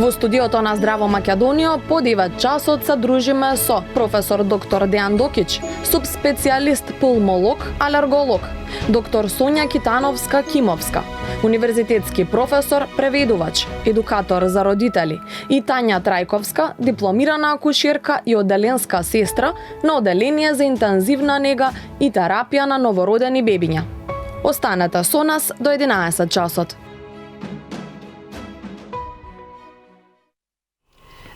Во студиото на Здраво Македонија по 9 часот се дружиме со професор доктор Дејан Докич, субспецијалист пулмолог, алерголог, доктор Сонја Китановска-Кимовска, универзитетски професор, преведувач, едукатор за родители, и Тања Трајковска, дипломирана акушерка и оделенска сестра на оделение за интензивна нега и терапија на новородени бебиња. Останете со нас до 11 часот.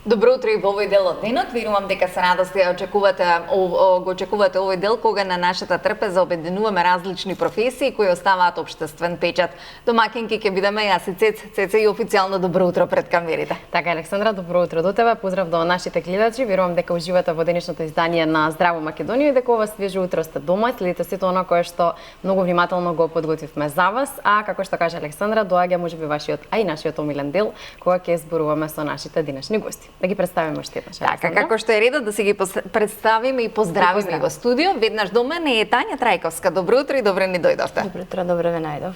Добро утро и во овој дел од денот. Верувам дека се радости го очекувате овој дел кога на нашата трпеза обединуваме различни професии кои оставаат општествен печат. Домакинки ќе бидеме јас и Цеце и официјално добро утро пред камерите. Така, Александра, добро утро до тебе. Поздрав до нашите гледачи. Верувам дека уживате во денешното издание на Здраво Македонија и дека ова свежо утро сте дома, следите сето оно кое што многу внимателно го подготвивме за вас, а како што каже Александра, доаѓа можеби вашиот, а и нашиот омилен дел кога ќе зборуваме со нашите денешни гости. Да ги представиме уште еднаш. Така, како што е редот да си ги представиме и поздравиме во студио. Веднаш до мене е Тања Трајковска. Добро утро и добре ни дојдовте. Добро утро, добре ве најдов.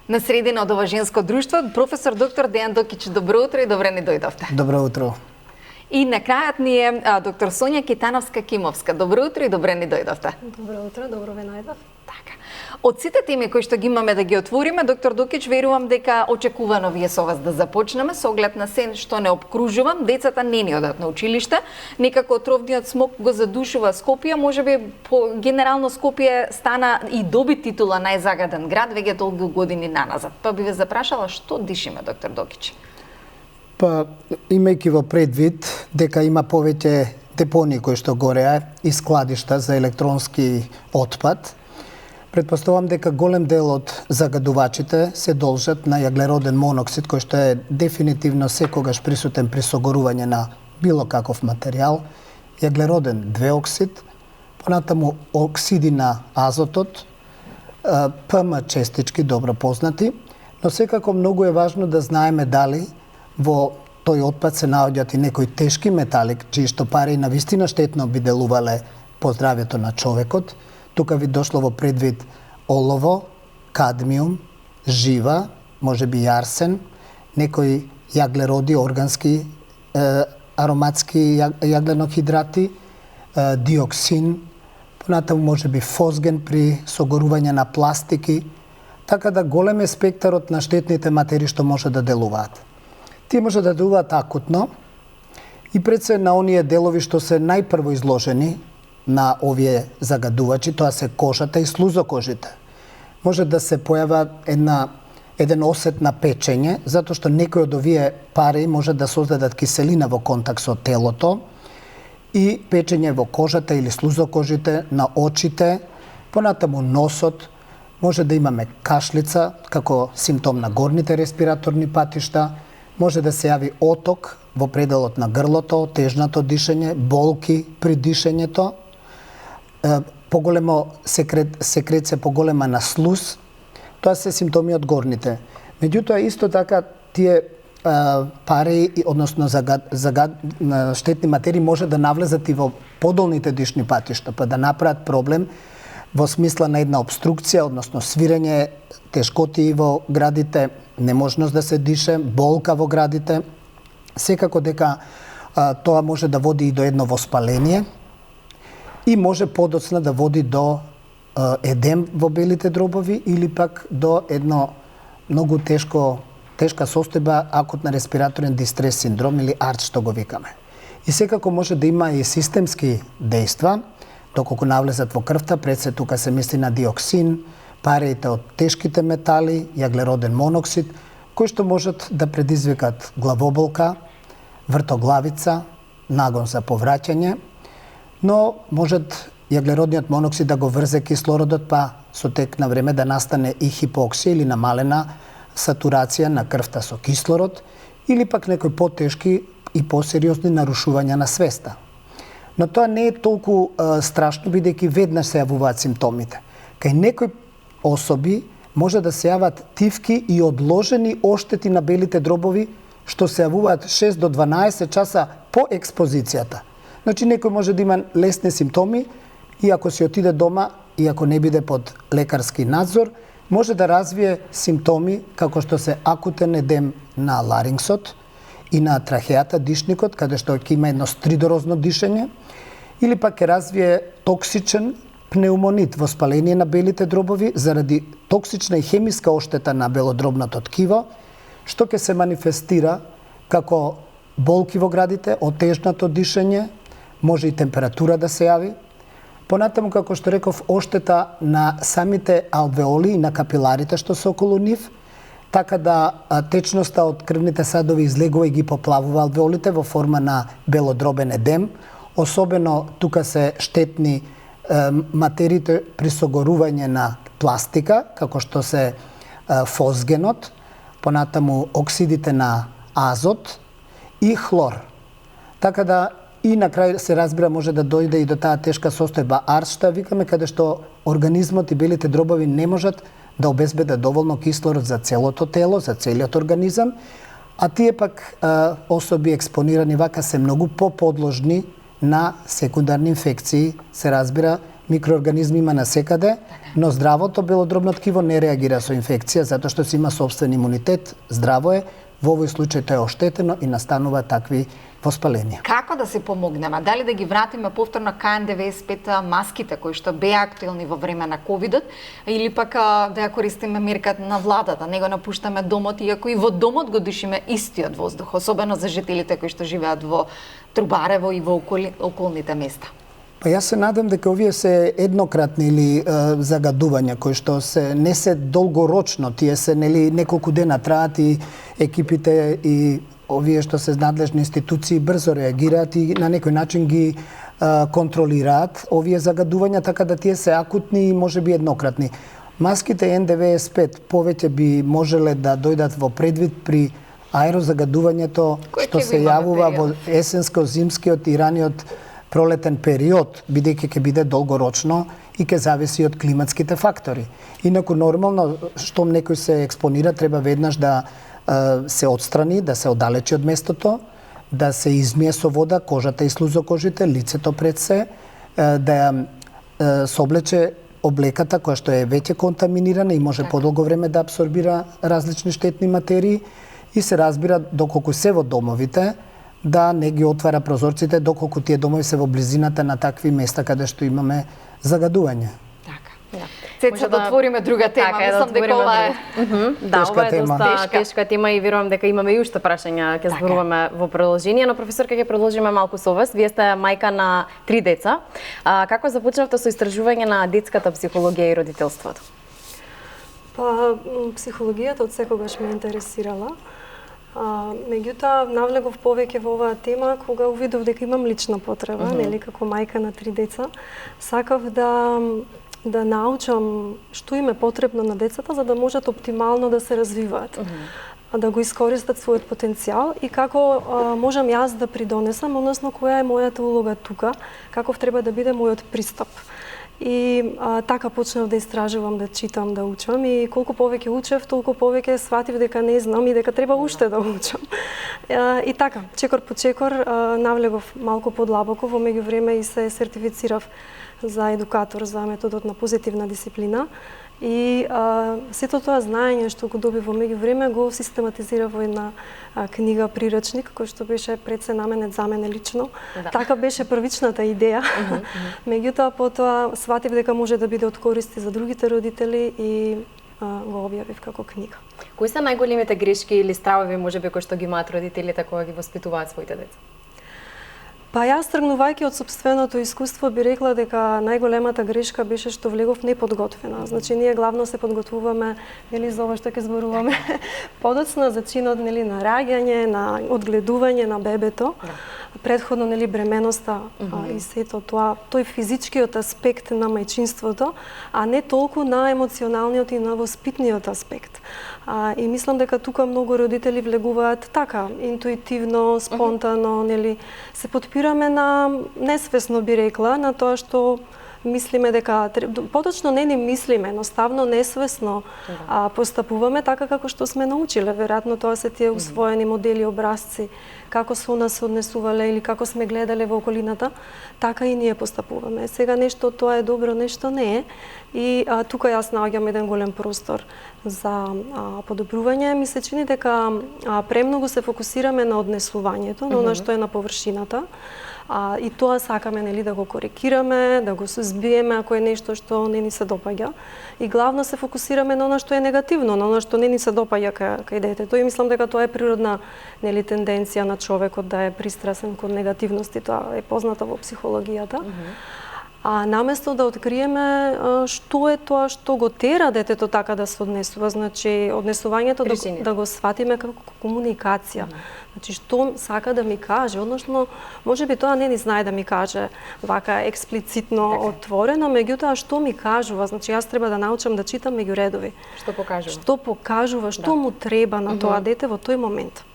На средина од ова женско друштво, професор доктор Дејан Докич. Добро утро и добре ни дојдовте. Добро утро. И на крајот ни е доктор Сонја Китановска-Кимовска. Добро утро и добре ни дојдовте. Добро утро, добро ве најдов. Така. Од сите теми кои што ги имаме да ги отвориме, доктор Докич, верувам дека очекувано вие со вас да започнеме со оглед на се што не обкружувам. Децата не ни одат на училиште, некако отровниот смог го задушува Скопје, можеби по генерално Скопје стана и доби титула најзагаден град веќе толку години наназад. Па би ве запрашала што дишиме, доктор Докич? Па, имајќи во предвид дека има повеќе депони кои што гореа и складишта за електронски отпад, предпоставувам дека голем дел од загадувачите се должат на јаглероден моноксид, кој што е дефинитивно секогаш присутен при согорување на било каков материјал, јаглероден двеоксид, понатаму оксиди на азотот, ПМ честички добро познати, но секако многу е важно да знаеме дали во тој отпад се наоѓаат и некои тешки метали, чии што пари навистина штетно би делувале по здравјето на човекот. Тука ви дошло во предвид олово, кадмиум, жива, можеби и арсен, некои јаглероди, органски, ароматски јагленохидрати, диоксин, понатаму можеби фосген при согорување на пластики, така да голем е спектарот на штетните материи што може да делуваат. Тие може да делуваат акутно и пред се на оние делови што се најпрво изложени на овие загадувачи, тоа се кожата и слузокожите. Може да се појава еден осет на печење, затоа што некои од овие пари може да создадат киселина во контакт со телото и печење во кожата или слузокожите, на очите, понатаму носот, може да имаме кашлица како симптом на горните респираторни патишта, може да се јави оток во пределот на грлото, тежнато дишење, болки при дишењето, поголемо секреција поголема на слуз, тоа се симптоми од горните. Меѓутоа исто така тие пари, односно штетни материи може да навлезат и во подолните дишни патишта, па да направат проблем во смисла на една обструкција, односно свирење, тешкоти во градите, неможност да се дише, болка во градите. Секако дека тоа може да води и до едно воспаление и може подоцна да води до едем во белите дробови или пак до едно многу тешка состојба акутна респираторен дистрес синдром или АРД што го викаме. И секако може да има и системски дејства, доколку навлезат во крвта, пред се тука се мисли на диоксин, парите од тешките метали, јаглероден моноксид, кои што можат да предизвикат главоболка, вртоглавица, нагон за повраќање, но можат јаглеродниот моноксид да го врзе кислородот, па со тек на време да настане и хипоксија или намалена сатурација на крвта со кислород, или пак некои потешки и посериозни нарушувања на свеста. Но тоа не е толку страшно, бидејќи веднаш се јавуваат симптомите. Кај некои особи може да се јават тивки и одложени оштети на белите дробови, што се јавуваат 6 до 12 часа по експозицијата. Значи, некој може да има лесни симптоми и ако си отиде дома и ако не биде под лекарски надзор, може да развие симптоми како што се акутен едем на ларингсот и на трахеата, дишникот, каде што ќе има едно стридорозно дишење, или пак ќе развие токсичен пнеумонит, воспаление на белите дробови заради токсична и хемиска оштета на белодробното ткиво, што ќе се манифестира како болки во градите, отежнато дишење, може и температура да се јави. Понатаму, како што реков, оштета на самите алвеоли и на капиларите што се околу нив, така да течноста од крвните садови излегува и ги поплавува алвеолите во форма на белодробен едем. Особено тука се штетни материите при согорување на пластика, како што се фосгенот, понатаму оксидите на азот и хлор. Така да и на крај се разбира може да дојде и до таа тешка состојба АРС, што викаме, каде што организмот и белите дробови не можат да обезбедат доволно кислород за целото тело, за целиот организам, а тие пак особи експонирани вака се многу поподложни на секундарни инфекции, се разбира, микроорганизми има насекаде, но здравото белодробно ткиво не реагира со инфекција затоа што си има собствен имунитет, здраво е, во овој случај тоа е оштетено и настанува такви воспаленија. Како да се помогнеме? Дали да ги вратиме повторно KN95 маските кои што беа актуелни во време на ковидот, или пак да ја користиме мерката на владата, не го напуштаме домот, иако и во домот го дишиме истиот воздух, особено за жителите кои што живеат во Трубарево и во околните места. Па јас се надам дека овие се еднократни или загадувања кои што не се долгорочно, тие се неколку дена траат и екипите и овие што се надлежни институции брзо реагираат и на некој начин ги контролираат овие загадувања, така да тие се акутни и можеби еднократни. Маските N95 повеќе би можеле да дојдат во предвид при аерозагадувањето што се јавува во есенско-зимскиот и раниот пролетен период, бидејќи ќе биде долгорочно и ќе зависи од климатските фактори. Инаку нормално, штом некој се експонира, треба веднаш да се отстрани, да се оддалечи од местото, да се измие со вода кожата и слузокожите, лицето пред се, да соблече облеката која што е веќе контаминирана и може подолго време да абсорбира различни штетни материи и се разбира доколку се во домовите, да не ги отвара прозорците доколку тие домови се во близината на такви места каде што имаме загадување. Така. Цеца да отвориме друга тема, мислам дека ова е да, ова е доста тешка тема и верувам дека имаме и уште прашања ќе зборуваме во продолжение, но професорка ќе продолжиме малку со вас. Вие сте мајка на 3 деца. Како започнавте со истражување на детската психологија и родителството? Па психологијата од секогаш ме интересирала. Меѓутоа, навлегов повеќе во оваа тема кога увидов дека имам лична потреба, нели, како мајка на 3 деца. Сакав да научам што им е потребно на децата за да можат оптимално да се развиваат, да го искористат својот потенцијал и како можам јас да придонесам, односно која е мојата улога тука, каков треба да биде мојот пристап. И така почнав да истражувам, да читам, да учам и колку повеќе учев, толку повеќе сватив дека не знам и дека треба уште да учам. И така, чекор по чекор навлегов малку подлабоко, во меѓувреме и се сертифицирав за едукатор за методот на позитивна дисциплина и сето тоа знаење што го добив во меѓувреме го систематизирав во една книга прирачник кој што беше пред се наменет за мене лично. Така беше првичната идеја. Меѓутоа потоа сватив дека може да биде од користи за другите родители и го објавив како книга. Кои се најголемите грешки или стравови можеби кои што ги имаат родителите кога ги воспитуваат своите деца? Па јас тргнувајќи од сопственото искуство би рекла дека најголемата грешка беше што влегов неподготвена. Значи ние главно се подготвуваме нели за ова што ќе зборуваме подоцна за чинот нели на раѓање, на одгледување на бебето. Предходно нели бременоста и сето тоа, тој физичкиот аспект на мајчинството, а не толку на емоционалниот и на воспитниот аспект. И мислам дека тука многу родители влегуваат така, интуитивно, спонтано, нели се потпираме на несвесно би рекла, на тоа што мислиме дека поточно не ни мислиме, едноставно несвесно постапуваме така како што сме научиле. Веројатно тоа се тие усвоени модели, образци, како со нас се однесувале или како сме гледале во околината, така и ние постапуваме. Сега нешто тоа е добро, нешто не е. И тука јас наоѓам еден голем простор за подобрување. Ми се чини дека премногу се фокусираме на однесувањето, на она што е на површината. И тоа сакаме, нели, да го корекираме, да го сузбиеме ако е нешто што не ни се допаѓа. И главно се фокусираме на она што е негативно, на она што не ни се допаѓа кај детето. И мислам дека тоа е природна, нели, тенденција на човекот да е пристрасен кон негативности. Тоа е познато во психологијата. А наместо да откриеме што е тоа што го тера детето така да се однесува, значи однесувањето да го сватиме како комуникација. Значи што сака да ми каже, односно можеби тоа не ни знае да ми каже вака експлицитно отворено, меѓутоа што ми кажува, значи јас треба да научам да читам меѓу редови. Што покажува? Што покажува, што му треба на тоа дете во тој момент.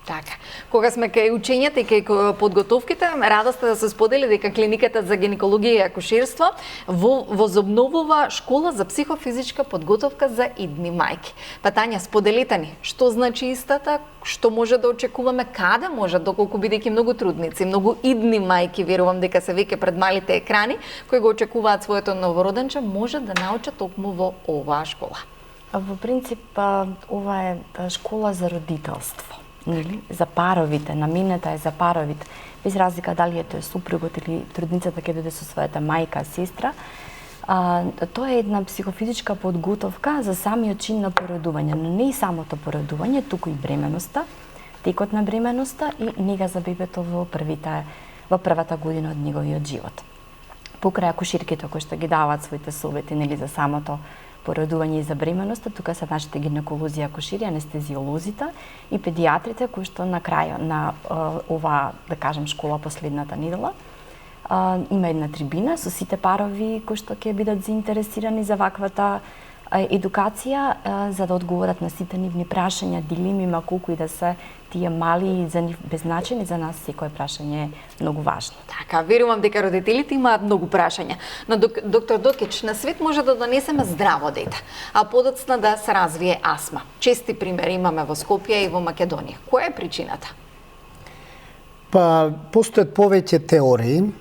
Така. Кога сме кај учењата и кај подготовките, радост е да се сподели дека клиниката за гинекологија и акушерство возобновува школа за психофизичка подготовка за идни мајки. Па Тања, споделете ни, што значи истата, што може да очекуваме, каде може, доколку бидејќи многу трудници, многу идни мајки, верувам дека се веќе пред малите екрани, кои го очекуваат своето новороденче, може да научат токму во оваа школа. Во принцип, ова е школа за родителство. За паровите, наменета е за паровите, без разлика дали е тој супругот или трудницата ќе дојде со својата мајка, сестра. Тоа е една психофизичка подготовка за самиот чин на породување, но не и самото породување, туку и бременоста, текот на бременоста и нега за бебето во првата година од неговиот живот. Покрај акушерките кои што ги даваат своите совети, нели, за самото породување и за бременоста, тука се нашите гинеколози, акушери, анестезиолозите и педиатрите кои што на крај на оваа, да кажем, школа последната недела има една трибина со сите парови кои што ќе бидат заинтересирани за ваквата едукација, за да одговорат на сите нивни прашања, дилеми, ма колку и да се тие мали и за нив безначени, за нас секое прашање е многу важно. Така, верувам дека родителите имаат многу прашања. Но доктор Докич, на свет може да донесеме здраво дете, а подоцна да се развие астма. Чести примери имаме во Скопје и во Македонија. Која е причината? Па, постојат повеќе теории.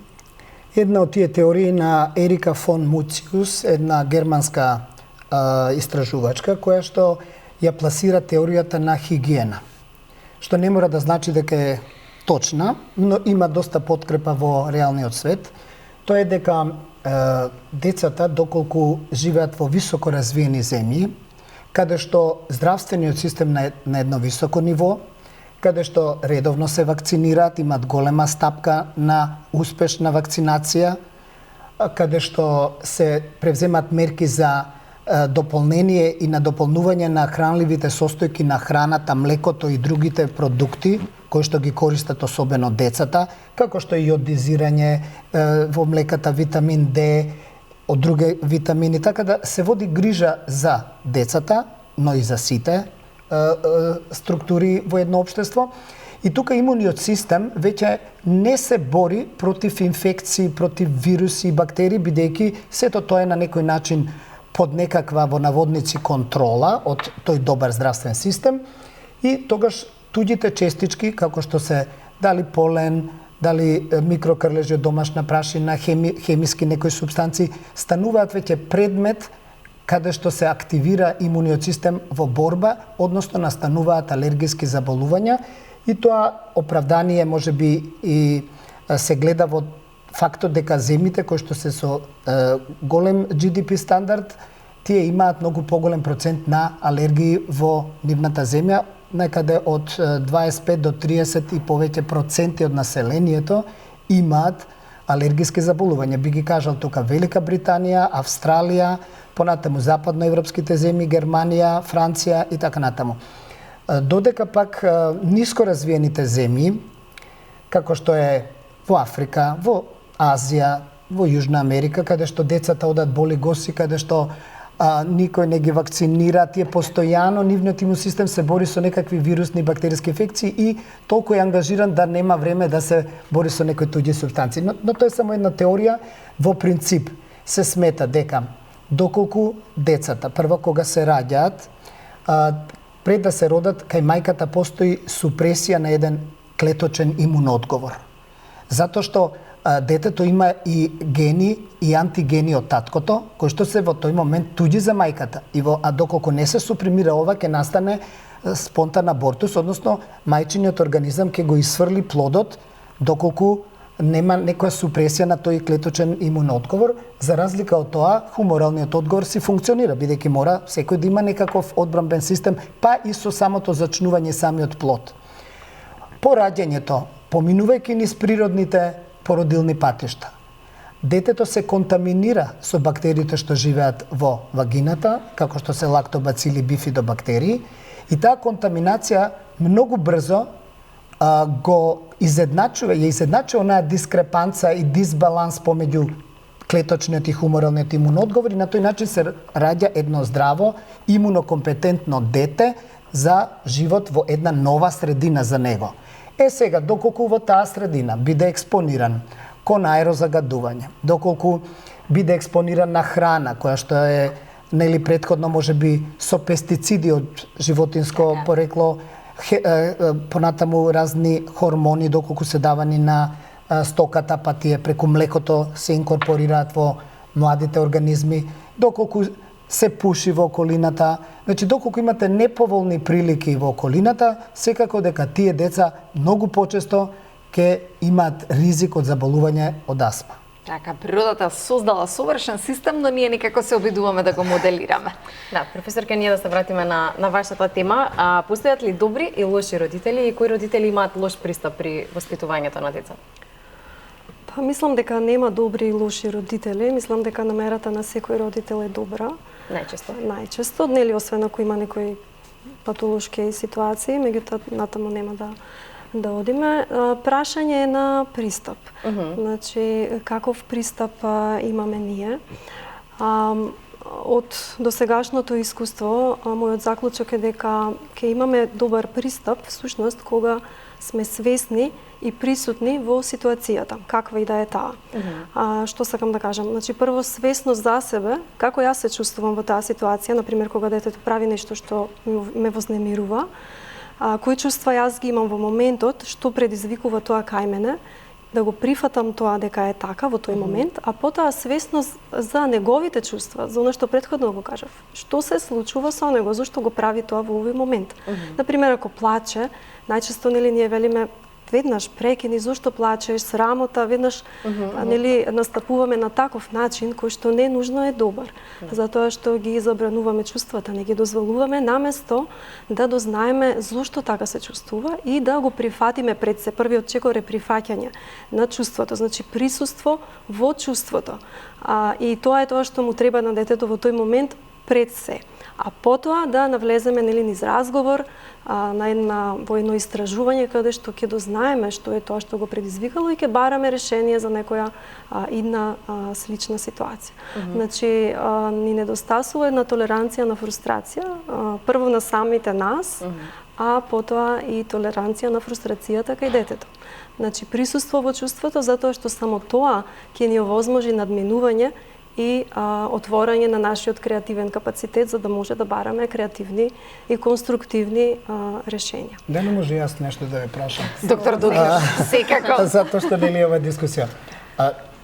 Една од тие теории на Ерика фон Муциус, една германска истражувачка, која што ја пласира теоријата на хигиена. Што не мора да значи дека е точна, но има доста подкрепа во реалниот свет. Тоа е дека децата, доколку живеат во високо развиени земји, каде што здравствениот систем на едно високо ниво, каде што редовно се вакцинираат, имат голема стапка на успешна вакцинација, каде што се превземат мерки за дополнение и на дополнување на хранливите состојки на храната, млекото и другите продукти кои што ги користат особено децата, како што и йодизирање во млеката, витамин Д, од други витамини, така да се води грижа за децата, но и за сите структури во едно општество. И тука имуниот систем веќе не се бори против инфекции, против вируси и бактерии, бидејќи сето тоа е на некој начин под некаква во наводници контрола од тој добар здравствен систем и тогаш туѓите честички, како што се дали полен, дали микрокрлежи од домашна прашина, хемиски некои супстанции, стануваат веќе предмет каде што се активира имуниот систем во борба, односно настануваат алергиски заболувања и тоа оправдание можеби и се гледа во фактот дека земјите кои што се со голем GDP стандард, тие имаат многу поголем процент на алергии во нивната земја, некаде од 25 до 30 и повеќе проценти од населението имаат алергиски заболувања. Би ги кажал тука Велика Британија, Австралија, понатаму западноевропските земји, Германија, Франција и така натаму. Додека пак ниско развиените земји, како што е во Африка, во Азија, во Јужна Америка, каде што децата одат боли госи, каде што никој не ги вакцинира, тие постојано нивниот имун систем се бори со некакви вирусни и бактериски инфекции и толку е ангажиран да нема време да се бори со некои туѓи супстанции. Но тоа е само една теорија во принцип. се смета дека доколку децата прво кога се раѓаат, пред да се родат, кај мајката постои супресија на еден клеточен имуноодговор. Затоа што детето има и гени и антигени од таткото, кои што се во тој момент туѓи за мајката. А доколку не се супримира ова, ќе настане спонтан абортус, односно мајчиниот организам ќе го исфрли плодот, доколку нема некоја супресија на тој клеточен имуноодговор. За разлика од тоа, хуморалниот одговор си функционира, бидејќи мора секој да има некаков одбранбен систем, па и со самото зачнување самиот плод. По раѓањето, поминувајќи низ природните породилни патишта, детето се контаминира со бактериите што живеат во вагината, како што се лактобацили, бифидобактерии, и таа контаминација многу брзо го изедначува онаа дискрепанца и дисбаланс помеѓу клеточниот и хуморалниот имуноодговор, и на тој начин се раѓа едно здраво, имунокомпетентно дете за живот во една нова средина за него. Сега, доколку во таа средина биде експониран кон аерозагадување, доколку биде експониран на храна која што е претходно можеби со пестициди од животинско порекло, понатаму разни хормони доколку се давани на стоката, па тие преку млекото се инкорпорираат во младите организми, доколку се пуши во околината, значи доколку имате неповолни прилики во околината, секако дека тие деца многу почесто ќе имаат ризик од заболување од астма. Така, природата создала совршен систем, но ние никако се обидуваме да го моделираме. Да, професорка, ние да се вратиме на вашата тема. Постојат ли добри и лоши родители и кои родители имаат лош пристап при воспитувањето на деца? Па мислам дека нема добри и лоши родители, мислам дека намерата на секој родител е добра. Најчесто, нели, освен ако има некои патолошки ситуации, меѓутоа натаму нема да одиме. Прашање е на пристап. Значи, каков пристап имаме ние? Од досегашното искуство, мојот заклучок е дека ќе имаме добар пристап, всушност, кога сме свесни и присутни во ситуацијата, каква и да е таа. Што сакам да кажам? Значи, прво, свесност за себе, како јас се чувствувам во таа ситуација, например, кога детето прави нешто што ме вознемирува, кои чувства јас ги имам во моментот, што предизвикува тоа кај мене, да го прифатам тоа дека е така во тој момент, а потоа свесност за неговите чувства, за оно што претходно го кажав. Што се случува со него, зашто го прави тоа во овој момент. Например, ако плаче, најчесто нели ние велиме веднаш прекини, зошто плачеш, срамота, веднаш нели настапуваме на таков начин кој што не нужно е добар, затоа што ги забрануваме чувствата, не ги дозволуваме, наместо да дознаеме зошто така се чувствува и да го прифатиме пред се. Првиот чекор е прифаќање на чувството, значи присуство во чувството. И тоа е тоа што му треба на детето во тој момент пред се. А потоа да навлеземе нели низ разговор, во едно истражување каде што ќе дознаеме што е тоа што го предизвикало и ќе бараме решение за некоја идна слична ситуација. Значи, ни недостасува една толеранција на фрустрација, прво на самите нас, а потоа и толеранција на фрустрацијата кај детето. Значи, присуство во чувството, затоа што само тоа ќе ни овозможи надминување и отворање на нашиот креативен капацитет, за да може да бараме креативни и конструктивни решења. Да, не може јас нешто да ве прашам. Доктор Дукич, секако. Затоа што нели ова дискусија.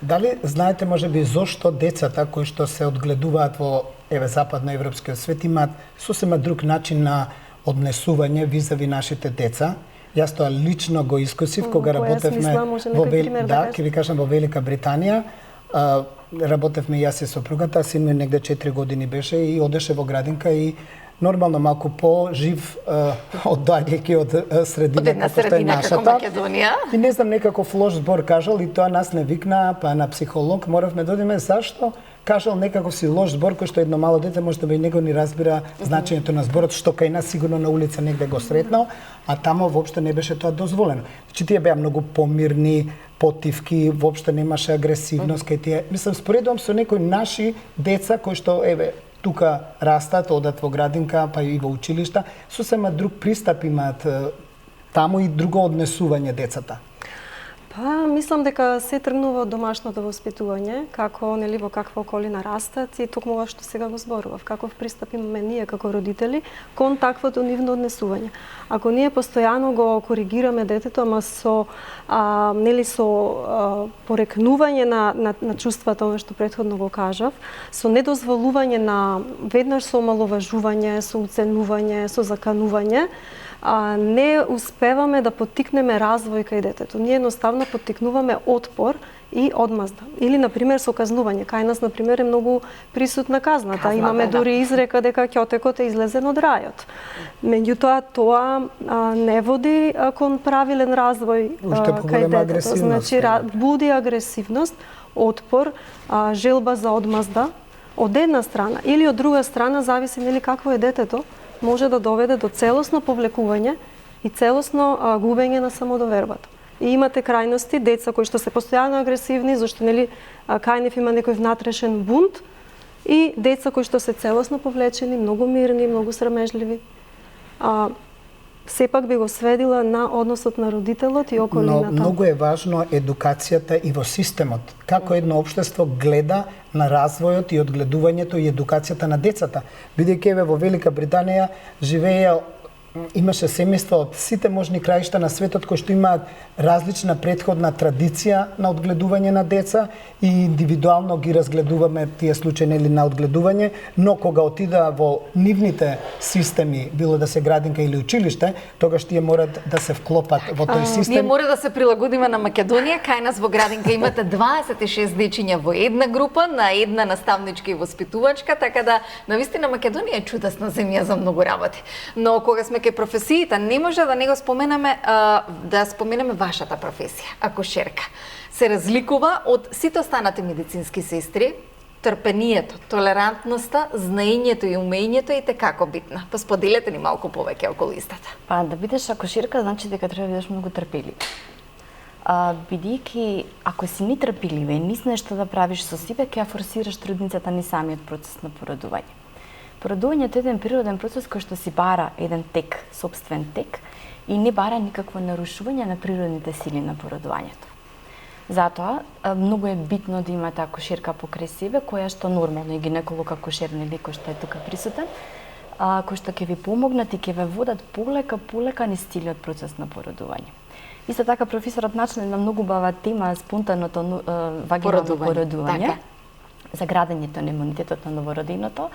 Дали знаете можеби зошто децата кои што се одгледуваат во западноевропскиот свет имаат сосема друг начин на однесување визави нашите деца? Јас тоа лично го искусив кога работевме во Велика Британија. Работевме јас и сопругата, син ми негде 4 години беше и одеше во градинка и нормално малку по-жив оддајќи од средина како што е нашата. И не знам, некаков лош збор кажал и тоа нас не викна, па на психолог моравме да одиме. Зашто? Кажал некако си лош збор кој што едно мало дете може да би него ни разбира значењето на зборот, што кај нас сигурно на улица негде го сретнал, а тамо воопшто не беше тоа дозволено. Значи тие беа многу помирни, потивки, воопшто немаше агресивност кај тие. Мислам, споредувам со некои наши деца кои што тука растат, одат во градинка, па и во училишта, сосема друг пристап имаат таму и друго однесување децата. Па, мислам дека се тргнува од домашното воспитување, како нели во каква околина растат и токму ова што сега го зборував, каков пристап имаме ние како родители кон таквото нивно однесување. Ако ние постојано го коригираме детето, ама со порекнување на чувствата, она што претходно го кажав, со недозволување на веднаш со омаловажување, со уценување, со заканување, не успеваме да поттикнеме развој кај детето. Ние едноставно поттикнуваме отпор и одмазда. Или, например, со казнување. Кај нас, например, е многу присутна казната. Имаме дури изрека дека ќотекот е излезен од рајот. Меѓутоа, тоа не води кон правилен развој кај детето. Значи, буди агресивност, отпор, желба за одмазда од една страна или од друга страна, зависи нели какво е детето, може да доведе до целосно повлекување и целосно губење на самодовербата. И имате крајности, деца кои што се постојано агресивни, зашто нели кај нив има некој внатрешен бунт, и деца кои што се целосно повлечени, многу мирни, многу срамежливи. Сепак би го сведила на односот на родителот и околината. Но многу е важно едукацијата и во системот. Како едно општество гледа на развојот и одгледувањето и едукацијата на децата. Бидејќи во Велика Британија имаше семејства од сите можни краишта на светот кои што имаат различна претходна традиција на одгледување на деца и индивидуално ги разгледуваме тие случаи нели на одгледување, но кога отида во нивните системи, било да се градинка или училиште, тогаш тие морат да се вклопат во тој систем. Ние мора да се прилагодиме на Македонија. Кај нас во градинка имате 26 дечиња во една група, на една наставничка и воспитувачка, така да навистина Македонија е чудесна земја за многу работи. Но кога сме кај професиите, не може да не го споменаме, да споменаме вашата професија, акушерка. Се разликува од сите останати медицински сестри. Трпението, толерантноста, знаењето и умењето е како битна. Па споделете ни малку повеќе околу истата. Па да бидеш акушерка значи дека треба да бидеш многу трпелив. Бидејќи ако си нетрпелив и не знаеш што да правиш со себе, ќе ја форсираш трудницата ни самиот процес на породување. Породувањето е еден природен процес кој што си бара еден тек, сопствен тек, и не бара никакво нарушување на природните сили на породувањето. Затоа, многу е битно да имате акушерка покрај себе, која што нормално и гинеколог акушер нели кој што е тука присутен, кој што ќе ви помогнат и ќе ве водат полека низ целиот процес на породување. Исто така професорот начна на многу бава тема спонтаното вагинално породување, за градењето на имунитетот на новороденото.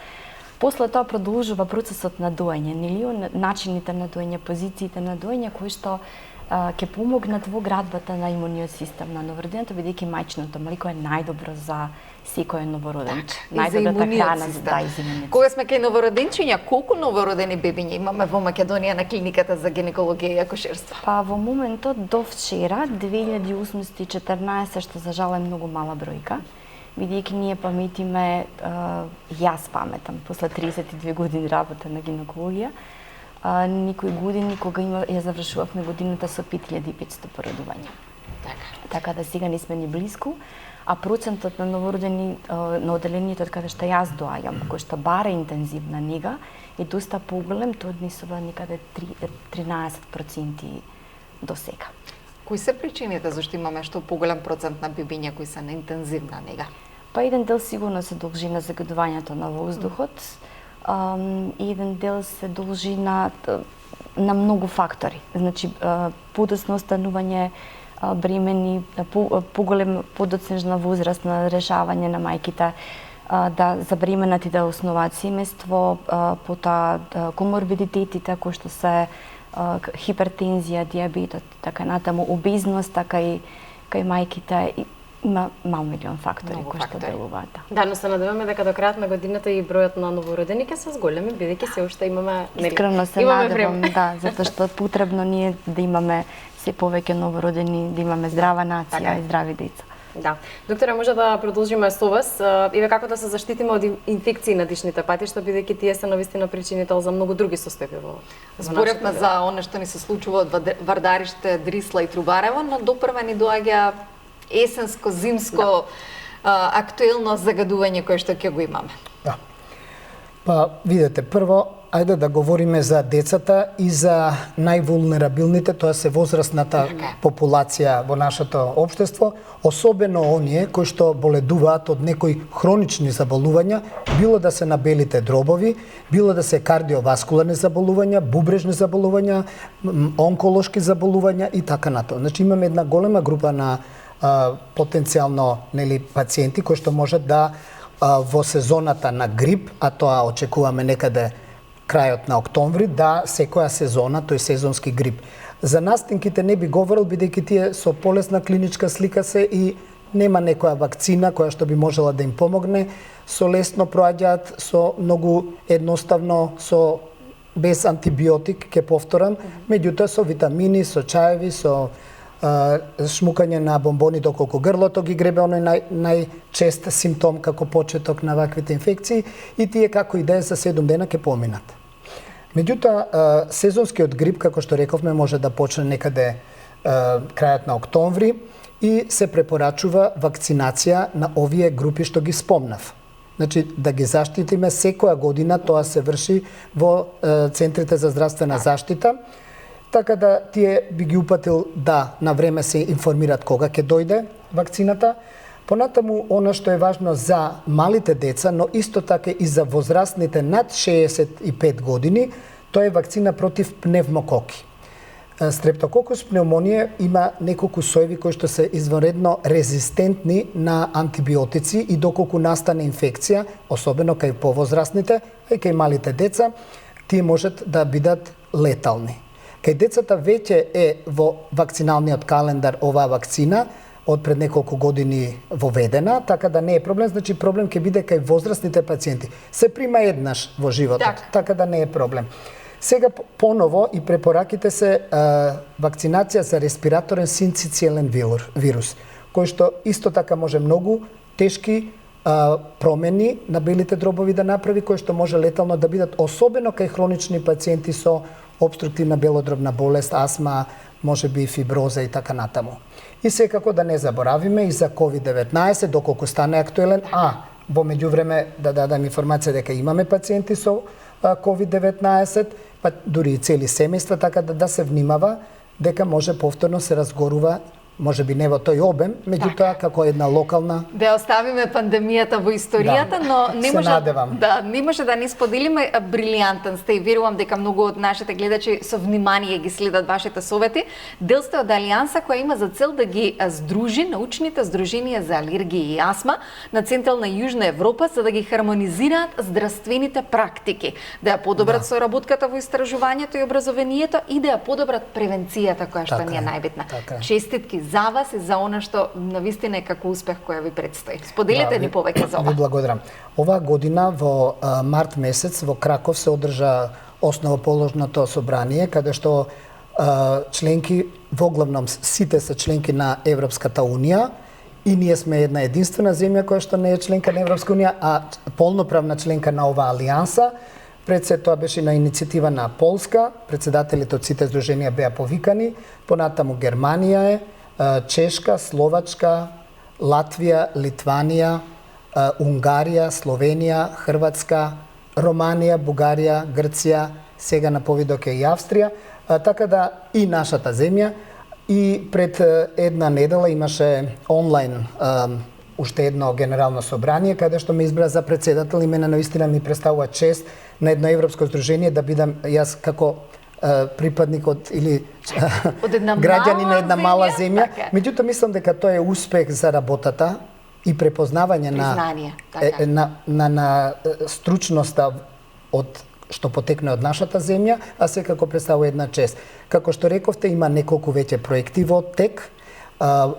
После тоа продолжува процесот на доење, нели, начините на доење, позициите на доење кои што ќе помогнат во градбата на имуниот систем на новороденото, бидејќи мајчиното млеко е најдобро за секој новороденче. Најдобрата храна за имуниот. Кога сме кај новороденчиња, колку новородени бебиња имаме во Македонија на клиниката за гинекологија и акушерство? Па во моментот до вчера 2814, што за жал е многу мала бројка. Бидејќи ние паметиме, јас паметам, после 32 години работа на гинекологија, никој години кога ја завршувавме годината со 5500 породувања. Така да сега не сме ни близко, а процентот на новородени на оделението од каде што јас доаѓам, кој што бара интензивна нега, е доста поголем, тоа однесува некаде 13% до сега. Кои се причините зашто имаме што поголем процент на бебиња кои се на интензивна нега? Па еден дел сигурно се должи на загадувањето на воздухот, и еден дел се должи на многу фактори. Значи, подоцно останување бремени, подоцнежна возраст на решавање на мајките, да забременати да основаат семејство, потоа коморбидитетите кои што се хипертензија, диабетот, така натаму, обезност, така и кај мајките, има мал милион фактори кои што делуваат. Да, но се надеваме дека до крајот на годината и бројот на новородени ќе се зголеми, бидејќи се уште имаме искрено се надевам, да, затоа што потребно ние да имаме се повеќе новородени, да имаме здрава нација и здрави деца. Да. Докторе, може да продолжиме со вас и како да се заштитиме од инфекции на дишните патишта, бидејќи тие се навистина причинител за многу други состојби во Зборевме за она што ни се случува од Вардариште, Дрисла и Трубарево, но допрва ни доаѓа есенско, зимско актуелно загадување кое што ќе го имаме. Да. Па, видете, прво, ајде да говориме за децата и за највулнерабилните, тоа се возрастната популација во нашето општество, особено оние кои што боледуваат од некои хронични заболувања, било да се на белите дробови, било да се кардиоваскуларни заболувања, бубрежни заболувања, онколошки заболувања и така натаму. Значи имаме една голема група на потенцијално пациенти кои што можат да во сезоната на грип, а тоа очекуваме некаде крајот на октомври, да секоја сезона, тој сезонски грип. За настинките не би говорил, бидејќи тие со полесна клиничка слика се и нема некоја вакцина која што би можела да им помогне, со лесно проаѓаат, со многу едноставно, со без антибиотик, ќе повторам, меѓутоа со витамини, со чаеви, со шмукање на бомбони доколку грлото ги гребе, оној најчест симптом како почеток на ваквите инфекции, и тие како и да е за 7 дена ќе поминат. Меѓутоа, сезонскиот грип, како што рековме, може да почне некаде крајот на октомври и се препорачува вакцинација на овие групи што ги спомнав. Значи, да ги заштитиме секоја година, тоа се врши во центрите за здравствена заштита, така да тие би ги упатил да на време се информират кога ќе дојде вакцината. Понатаму, она што е важно за малите деца, но исто така и за возрастните над 65 години, тоа е вакцина против пневмококи. Стрептококус пневмонија има неколку соеви кои што се извонредно резистентни на антибиотици и доколку настане инфекција, особено кај повозрастните, а и кај малите деца, тие можат да бидат летални. Кај децата веќе е во вакциналниот календар оваа вакцина, од пред неколку години воведена, така да не е проблем, значи проблем ќе биде кај возрастните пациенти. Се прима еднаш во животот, така да не е проблем. Сега поново и препораките се вакцинација за респираторен синцитиелен вирус, кој што исто така може многу тешки промени на белите дробови да направи, кои што може летално да бидат, особено кај хронични пациенти со обструктивна белодробна болест, астма, може би фиброза и така натаму. И секако да не заборавиме и за COVID-19, доколку стане актуелен, во меѓувреме да дадам информација дека имаме пациенти со COVID-19, па дури и цели семејства, така да се внимава дека може повторно се разгорува, може би не во тој обем, меѓутоа како една локална. Да оставиме пандемијата во историјата, но не може не може да не споделиме. Брилијантен сте и верувам дека многу од нашите гледачи со внимание ги следат вашите совети. Дел сте од алијанса која има за цел да ги здружи научните здруженија за алергија и астма на Централна и Јужна Европа за да ги хармонизираат здравствените практики, да ја подобрат соработката во истражувањето и образованието и да ја подобрат превенцијата која што ни е најбитна. Честитки за вас и за она што навистина е како успех која ви предстои. Споделете ни повеќе за ова. Ви благодарам. Оваа година во март месец во Краков се одржа основоположното собрание, каде што членки, воглавном сите се членки на Европската унија, и ние сме една единствена земја која што не е членка на Европска унија, а полноправна членка на оваа алијанса. Пред се тоа беше на иницијатива на Полска, председателите од сите здруженија беа повикани, понатаму Германија е, Чешка, Словачка, Латвија, Литванија, Унгарија, Словенија, Хрватска, Романија, Бугарија, Грција, сега на повидок е и Австрија, така да и нашата земја. И пред една недела имаше онлайн уште едно генерално собрание, каде што ме избра за председател и мене наистина ми представува чест на едно европско здружение да бидам јас како припадник од или граѓани на една мала земја. Меѓутоа мислам дека тоа е успех за работата и препознавање на стручноста од што потекне од нашата земја, а секако представува една чест. Како што рековте, има неколку веќе проекти во тек.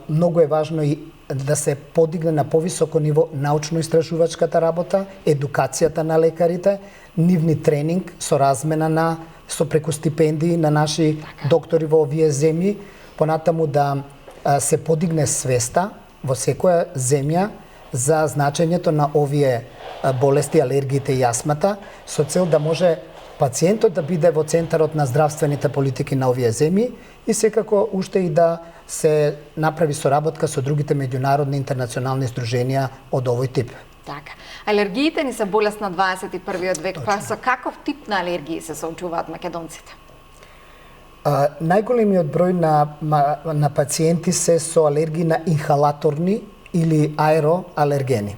Многу е важно и да се подигне на повисоко ниво научно-истражувачката работа, едукацијата на лекарите, нивни тренинг со размена со преку стипендии на наши доктори во овие земји, понатаму да се подигне свеста во секоја земја за значењето на овие болести, алергиите и астмата, со цел да може пациентот да биде во центарот на здравствените политики на овие земји и секако уште и да се направи соработка со другите меѓународни интернационални здруженија од овој тип. Така. Алергиите ни се болест на 21. век, па со каков тип на алергии се соочуваат македонците? Најголемиот број на пациенти се со алергии на инхалаторни или аероалергени.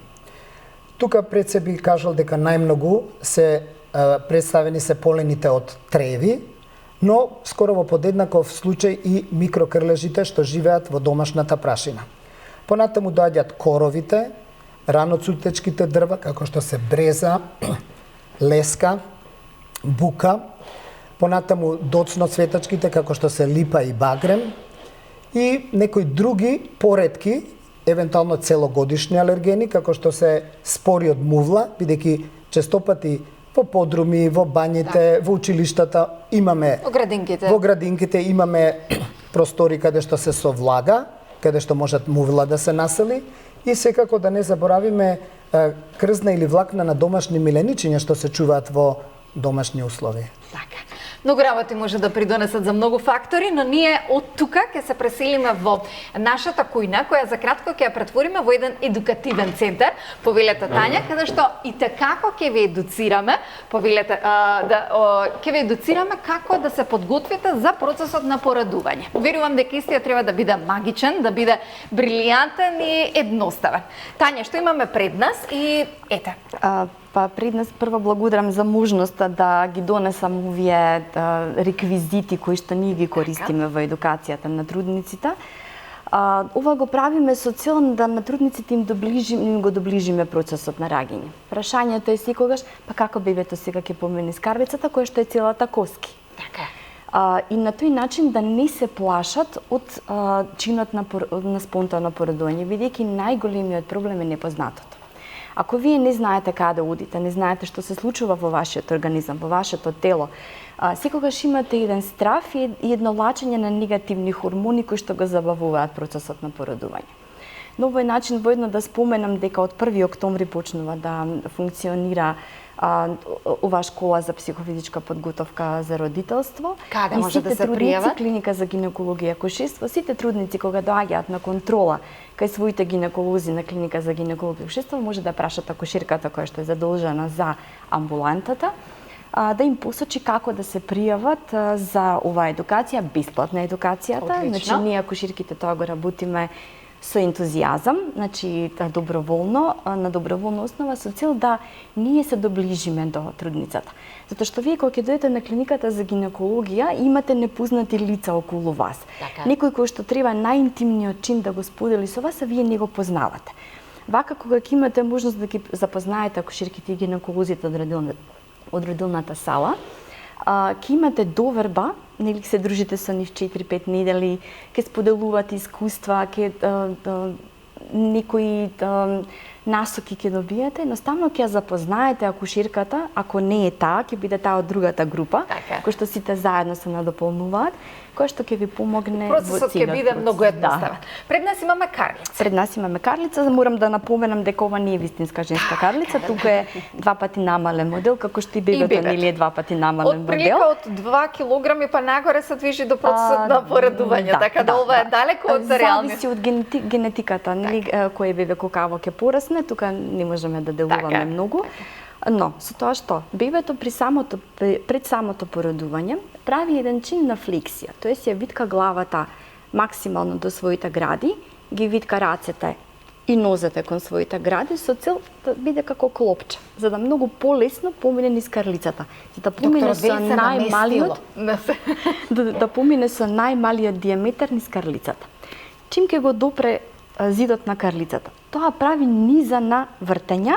Тука пред се би кажал дека најмногу се представени се полените од треви, но скоро во подеднаков случај и микрокрлежите што живеат во домашната прашина. Понатаму доаѓаат коровите, раноцутечките дрва, како што се бреза, леска, бука, понатаму доцно цветачките, како што се липа и багрем, и некои други поретки, евентуално целогодишни алергени, како што се спори од мувла, бидејќи честопати во подруми, во бањите, во училиштата имаме во градинките имаме простори каде што се со влага, каде што можат мувла да се насели, и секако да не заборавиме крзна или влакна на домашни миленичиња што се чуваат во домашни услови. Така. Многу работи може да придонесат за многу фактори, но ние од тука ќе се преселиме во нашата кујна, која за кратко ќе ја претвориме во еден едукативен центар, повелете Тања, каде што и како ќе ви едуцираме, повелете ќе ви едуцираме како да се подготвите за процесот на порадување. Верувам дека истиот треба да биде магичен, да биде брилијантен и едноставен. Тања, што имаме пред нас и ете. Па пред нас прво благодарам за можноста да ги донесам овие реквизити кои што ние ги користиме во едукацијата на трудниците. Ова го правиме со цел да на трудниците им го доближиме процесот на раѓање. Прашањето е секогаш, па како бебето сега ќе помине скарлицата која што е целата коски. Така. И на тој начин да не се плашат од чинот на спонтано порадување, бидејќи најголемиот проблем е непознатото. Ако вие не знаете каде одите, не знаете што се случува во вашиот организам, во вашето тело, секогаш имате еден страф и едно лачење на негативни хормони кои што го забавуваат процесот на порадување. На овој начин воедно да споменам дека од 1 октомври почнува да функционира ова школа за психофизичка подготовка за родителство. Каде може да се пријават? Клиника за гинекологија Кошиство, сите трудници кога доаѓаат на контрола кај своите гинеколози на клиника за гинекологија Кошиство може да прашат акушерката која што е задолжена за амбулантата, да им посочи како да се пријават за оваа едукација, бесплатна едукацијата. Значи ние акушерките тоа го работиме со ентузијазам, значи доброволно, на доброволна основа со цел да ние се доближиме до трудницата. Затоа што вие кога ќе дојдете на клиниката за гинекологија имате непознати лица околу вас. Така. Некој кој што треба најинтимниот чин да го сподели со вас, а вие не го познавате. Вака кога ќе имате можност да ги запознаете акушерките и гинеколозите од родилната сала, ќе имате доверба, нели се дружите со нив 4-5 недели, ќе споделувате искуства, ќе некои насоки ќе добиете, едноставно ќе ја запознаете акушерката, ако не е таа, ќе биде таа од другата група, кој што сите заедно се надополнуваат, кој што ќе ви помогне во целиот процесот ќе биде многу едноставен. Пред нас имаме карлица. Пред нас имаме карлица, морам да напоменам дека ова не е вистинска женска карлица, тука е 2 пати намален модел, како што и бебето нели е 2 пати намален модел. Прилика од 2 килограми па нагоре се движи до процесот на порадување, така да ова е далеко од реалниот. Зависи од генетиката, нели кој бебе колкаво ќе порасне, тука не можеме да делуваме многу. Но, со тоа што, бебето пред самото порадување прави еден чин на флексија, тоест ја витка главата максимално до своите гради, ги витка рацете и нозете кон своите гради со цел да биде како клопче, за да многу полесно помине низ карлицата. За да помине со најмалиот диаметар низ карлицата. Чим ќе го допре зидот на карлицата, тоа прави низа на вртења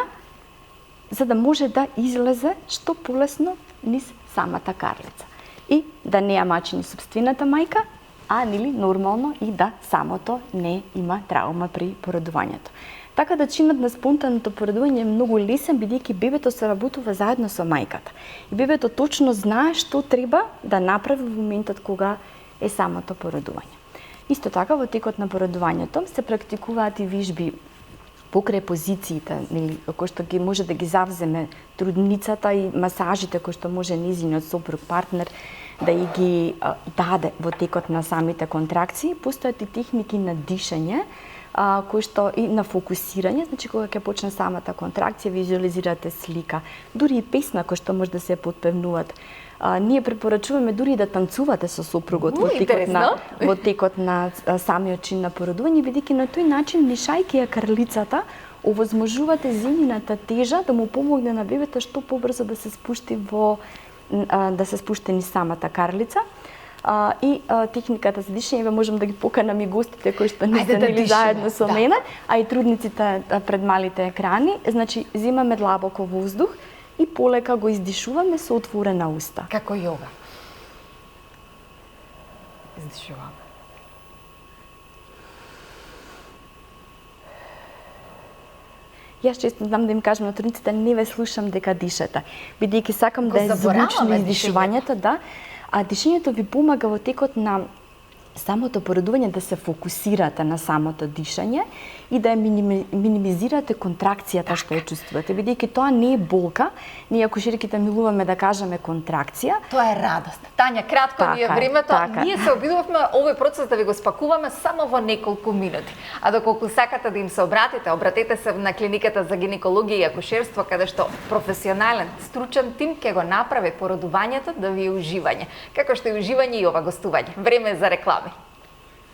за да може да излезе што полесно низ самата карлица. И да не ја мачи ни сопствената мајка, а нели нормално и да самото не има траума при порадувањето. Така да чинот на спонтаното порадување е многу лесен, бидејќи бебето се работува заедно со мајката. И бебето точно знае што треба да направи во моментот кога е самото порадување. Исто така во текот на порадувањето се практикуваат и вежби покрај позициите, нели, кои што ги може да ги завземе трудницата и масажите кои што може низиниот сопруг партнер да и ги даде во текот на самите контракции. Постојат и техники на дишење кој што и на фокусирање, значи кога ќе почне самата контракција, визуализирате слика, дури и песна која што може да се подпевнуваат. Ние препорачуваме дури да танцувате со сопругот во текот на самиот чин на породување, бидејќи на тој начин, лишајќи ја крлицата, овозможувате зенината тежа да му помогне на бебето што побрзо да се спушти низ самата карлица. И техниката за дишење можам да ги поканам и гостите кои што не се нели заедно со мене, а и трудниците пред малите екрани. Значи, земаме длабоко воздух и полека го издишуваме со отворена уста. Како јога. Издишуваме. Јас често знам да им кажам на трудниците, не ве слушам дека дишете, бидејќи сакам да е звучно издишувањето, да, а дишењето ви помага во текот на самото породување да се фокусирате на самото дишање и да минимизирате контракцијата што ја чувствувате, бидејќи тоа не е болка, ние акушерките милуваме да кажеме контракција. Тоа е радост. Тања, кратко ни е времето, ние се обидувавме овој процес да ви го спакуваме само во неколку минути. А доколку сакате да им се обратите, обратете се на клиниката за гинекологија и акушерство, каде што професионален, стручен тим ќе го направи породувањето да ви е уживање, како што е уживање и ова гостување. Време е за реклама.